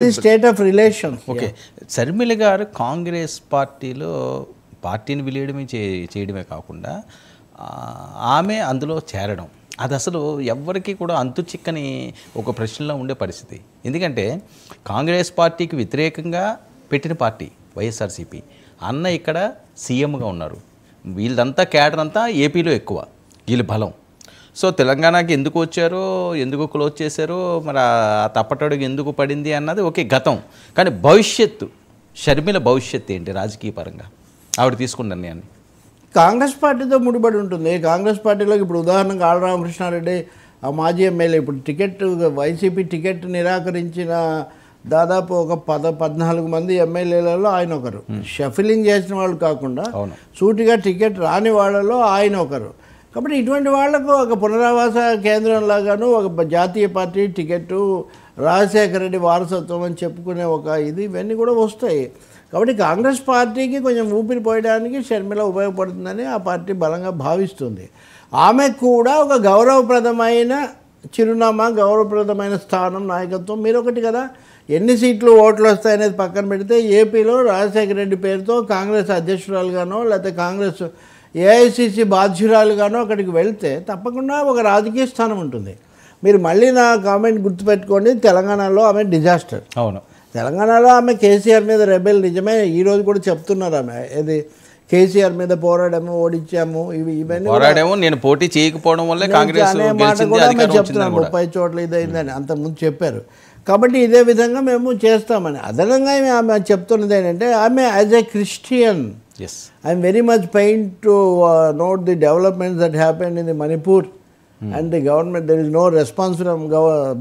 State of relation. Okay, Sharmila గారు కాంగ్రెస్ పార్టీని విలీయడమే చేయడమే కాకుండా ఆమె అందులో చేరడం అది అసలు ఎవ్వరికీ కూడా అంతు చిక్కని ఒక ప్రశ్నలో ఉండే పరిస్థితి. ఎందుకంటే కాంగ్రెస్ పార్టీకి వ్యతిరేకంగా పెట్టిన పార్టీ వైఎస్ఆర్సీపీ, అన్న ఇక్కడ సీఎంగా ఉన్నారు, వీళ్ళంతా క్యాడర్ అంతా ఏపీలో ఎక్కువ, వీళ్ళ బలం. సో తెలంగాణకి ఎందుకు వచ్చారో, ఎందుకు క్లోజ్ చేశారో, మరి ఆ తప్పటడుగు ఎందుకు పడింది అన్నది ఓకే గతం. కానీ భవిష్యత్తు, షర్మిల భవిష్యత్తు ఏంటి రాజకీయ పరంగా ఆవిడ తీసుకున్న నిర్ణయాన్ని? కాంగ్రెస్ పార్టీతో ముడిపడి ఉంటుంది. కాంగ్రెస్ పార్టీలోకి ఇప్పుడు ఉదాహరణకు ఆళ్ళ రామకృష్ణారెడ్డి ఆ మాజీ ఎమ్మెల్యే ఇప్పుడు టికెట్ వైసీపీ టికెట్ నిరాకరించిన దాదాపు ఒక 14 మంది ఎమ్మెల్యేలలో ఆయన ఒకరు. షఫిలింగ్ చేసిన వాళ్ళు కాకుండా సూటిగా టికెట్ రాని వాళ్ళలో ఆయన ఒకరు. కాబట్టి ఇటువంటి వాళ్లకు ఒక పునరావాస కేంద్రంలాగాను ఒక జాతీయ పార్టీ టికెట్టు, రాజశేఖర రెడ్డి వారసత్వం అని చెప్పుకునే ఒక ఇవన్నీ కూడా వస్తాయి. కాబట్టి కాంగ్రెస్ పార్టీకి కొంచెం ఊపిరి పోయడానికి షర్మిల ఉపయోగపడుతుందని ఆ పార్టీ బలంగా భావిస్తుంది. ఆమె కూడా ఒక గౌరవప్రదమైన చిరునామా, గౌరవప్రదమైన స్థానం, నాయకత్వం. మీరొకటి కదా, ఎన్ని సీట్లు ఓట్లు వస్తాయనేది పక్కన పెడితే ఏపీలో రాజశేఖర రెడ్డి పేరుతో కాంగ్రెస్ అధ్యక్షురాలుగానో లేకపోతే కాంగ్రెస్ ఏఐసిసి బాధ్యురాలుగానో అక్కడికి వెళ్తే తప్పకుండా ఒక రాజకీయ స్థానం ఉంటుంది. మీరు మళ్ళీ నా కామెంట్ గుర్తుపెట్టుకోండి, తెలంగాణలో ఆమె డిజాస్టర్. అవును, తెలంగాణలో ఆమె కేసీఆర్ మీద రెబెల్. నిజమే, ఈరోజు కూడా చెప్తున్నారు ఆమె ఏది కేసీఆర్ మీద పోరాడము, ఓడించాము, ఇవన్నీ పోరాడము, నేను పోటీ చేయకపోవడం వల్ల కాంగ్రెస్ అనే మాట కూడా మేము చెప్తున్నాం. 30 చోట్ల ఇదైందని అంతకుముందు చెప్పారు. కాబట్టి ఇదే విధంగా మేము చేస్తామని అదనంగా ఆమె చెప్తున్నది ఏంటంటే, ఆమె as a Christian I'm very much pain to note the developments that happened in the Manipur and the government. There is no response from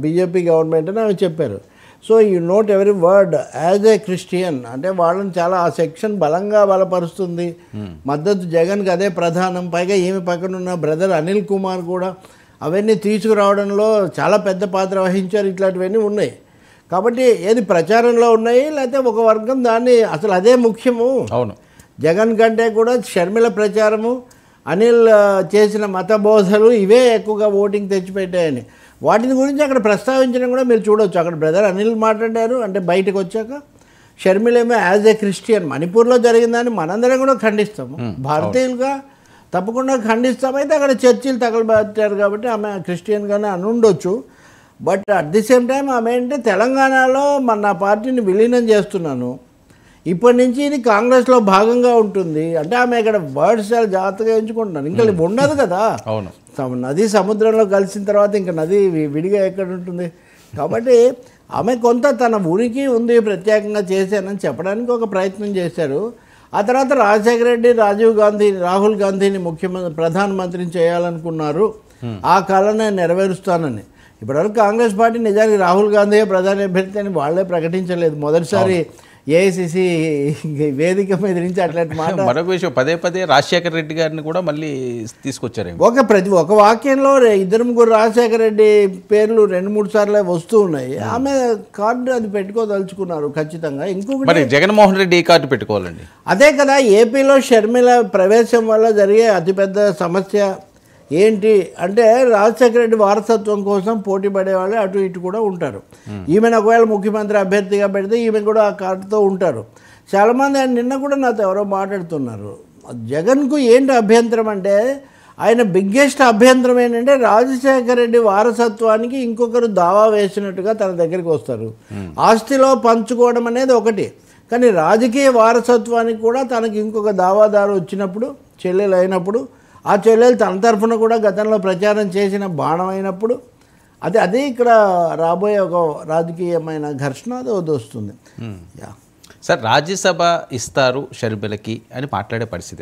BJP government అని ఆమె చెప్పారు. So you note every word as a Christian అంటే వాళ్ళని చాలా ఆ section బలంగా బలపరుస్తుంది. మద్దతు జగన్కి అదే ప్రధానం. పైగా ఈమె పక్కన ఉన్న బ్రదర్ అనిల్ కుమార్ కూడా అవన్నీ తీసుకురావడంలో చాలా పెద్ద పాత్ర వహించారు. ఇట్లాంటివన్నీ ఉన్నాయి. కాబట్టి ఏది ప్రచారంలో ఉన్నాయి, లేకపోతే ఒక వర్గం దాన్ని అసలు అదే ముఖ్యము. అవును, జగన్ కంటే కూడా షర్మిల ప్రచారము, అనిల్ చేసిన మత బోధలు ఇవే ఎక్కువగా ఓటింగ్ తెచ్చిపెట్టాయని వాటిని గురించి అక్కడ ప్రస్తావించడం కూడా మీరు చూడవచ్చు. అక్కడ బ్రదర్ అనిల్ మాట్లాడారు అంటే బయటకు వచ్చాక, షర్మిలేమో యాజ్ ఏ క్రిస్టియన్ మణిపూర్లో జరిగిందని మనందరం కూడా ఖండిస్తాము, భారతీయులుగా తప్పకుండా ఖండిస్తామైతే అక్కడ చర్చిలు తగలబెట్టారు కాబట్టి ఆమె క్రిస్టియన్గానే అని ఉండొచ్చు. But at the same time ఆమె అంటే తెలంగాణలో నా పార్టీని విలీనం చేస్తున్నాను, ఇప్పటి నుంచి ఇది కాంగ్రెస్లో భాగంగా ఉంటుంది అంటే ఆమె ఇక్కడ వర్డ్స్ చాలా జాగ్రత్తగా ఎంచుకుంటున్నాను. ఇంకా ఉండదు కదా, అవును, నది సముద్రంలో కలిసిన తర్వాత ఇంకా నది విడిగా ఎక్కడ ఉంటుంది. కాబట్టి ఆమె కొంత తన ఉనికి ఉంది, ప్రత్యేకంగా చేశానని చెప్పడానికి ఒక ప్రయత్నం చేశారు. ఆ తర్వాత రాజశేఖర రెడ్డి, రాహుల్ గాంధీని ప్రధానమంత్రిని చేయాలనుకున్నారు. ఆ కళనే నెరవేరుస్తానని. ఇప్పటివరకు కాంగ్రెస్ పార్టీ నిజానికి రాహుల్ గాంధీ ప్రధాని అభ్యర్థి అని వాళ్ళే ప్రకటించలేదు. మొదటిసారి ఏఐసిసి వేదిక మీద నుంచి అట్లాంటి మాట. మరొక విషయం, పదే రాజశేఖర రెడ్డి గారిని కూడా మళ్ళీ తీసుకొచ్చారు. ఒక వాక్యంలో 2-3 రాజశేఖర రెడ్డి పేర్లు 2-3 సార్లు వస్తూ ఉన్నాయి. ఆమె కార్డు అది పెట్టుకోదలుచుకున్నారు ఖచ్చితంగా. ఇంకొకటి, జగన్మోహన్ రెడ్డి ఏ కార్డు పెట్టుకోవాలండి? అదే కదా, ఏపీలో షర్మిల ప్రవేశం వల్ల జరిగే అతిపెద్ద సమస్య ఏంటి అంటే, రాజశేఖర రెడ్డి వారసత్వం కోసం పోటీ పడేవాళ్ళు అటు ఇటు కూడా ఉంటారు. ఈమెను ఒకవేళ ముఖ్యమంత్రి అభ్యర్థిగా పెడితే ఈమె కూడా ఆ కార్డుతో ఉంటారు. చాలామంది నిన్న కూడా నాతో ఎవరో మాట్లాడుతున్నారు, జగన్కు ఏంటి అభ్యంతరం అంటే, ఆయన బిగ్గెస్ట్ అభ్యంతరం ఏంటంటే రాజశేఖర రెడ్డి వారసత్వానికి ఇంకొకరు దావా వేసినట్టుగా తన దగ్గరికి వస్తారు. ఆస్తిలో పంచుకోవడం అనేది ఒకటి, కానీ రాజకీయ వారసత్వానికి కూడా తనకి ఇంకొక దావాదారు వచ్చినప్పుడు, చెల్లెలు అయినప్పుడు, ఆ చెల్లెలు తన తరఫున కూడా గతంలో ప్రచారం చేసిన బాణం అయినప్పుడు అదే ఇక్కడ రాబోయే ఒక రాజకీయమైన ఘర్షణ అది వస్తుంది. సార్, రాజ్యసభ ఇస్తారు షర్మిలకి అని మాట్లాడే పరిస్థితి.